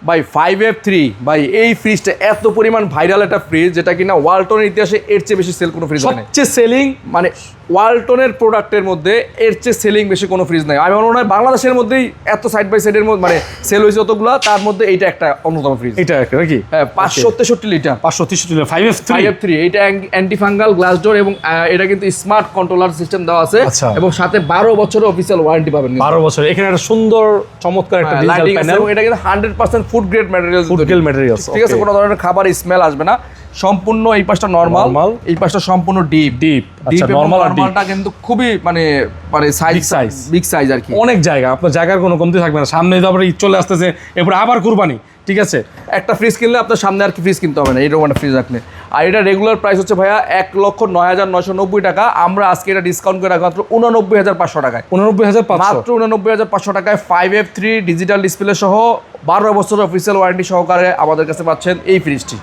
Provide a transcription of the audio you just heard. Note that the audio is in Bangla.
ভাই 5F3 ভাই এই ফ্রিজটা এত পরিমাণ ভাইরাল একটা ফ্রিজ যেটা কিনা ওয়ালটনের ইতিহাসে এর চেয়ে বেশি সেল কোনো ফ্রিজ হয় না। সবচেয়ে সেলিং মানে ওয়ালটনের প্রোডাক্টের মধ্যে এর চেয়ে সেলিং বেশি কোনো ফ্রিজ নাই। আমি মনে হয় বাংলাদেশের মধ্যেই এত সাইড বাই সাইডের মধ্যে মানে সেল হয়েছে যতগুলো, তার মধ্যে এইটা একটা অন্যতম ফ্রিজ। এটা একটা নাকি? হ্যাঁ 563 লিটার 563 লিটার 5F3 এটা অ্যান্টি ফাঙ্গাল গ্লাস ডোর এবং এটা কিন্তু স্মার্ট কন্ট্রোলার সিস্টেম দেওয়া আছে আচ্ছা। এবং সাথে 12 বছরের অফিসিয়াল ওয়ারেন্টি পাবেন। 12 বছর। এখানে একটা সুন্দর চমৎকার একটা ডিজিটাল লাইটিং আছে প্যানেল, এবং এটা কিন্তু 100% food grade materials. Food grade materials, ঠিক আছে, কোনো ধরনের খাবার স্মেল আসবে না। সম্পূর্ণ এই পাশটা নরমাল, এই পাশটা সম্পূর্ণ ডিপ। আচ্ছা, নরমাল আর ডিপ। নরমালটা কিন্তু খুবই মানে বিগ সাইজ আর কি। অনেক জায়গা, আপনার জায়গার কোনো কমতি থাকবে না। সামনে তো আবার ঈদ চলে আসতেছে, এরপর আবার কুরবানি। ঠিক আছে, একটা ফ্রিজ কিনলে আপনার সামনে আর কি ফ্রিজ কিনতে হবে না এইরকম একটা ফ্রিজ রাখলে। আর এটা রেগুলার প্রাইস হচ্ছে ভাইয়া 1,09,990 টাকা। আমরা আজকে এটা ডিসকাউন্ট করে রাখা মাত্র 89,500 টাকায়। 89,500 মাত্র 89,500 টাকায় 5F3 ডিজিটাল ডিসপ্লে সহ 12 বছরের অফিসিয়াল ওয়ারেন্টি সহকারে আমাদের কাছে পাচ্ছেন এই ফ্রিজটি।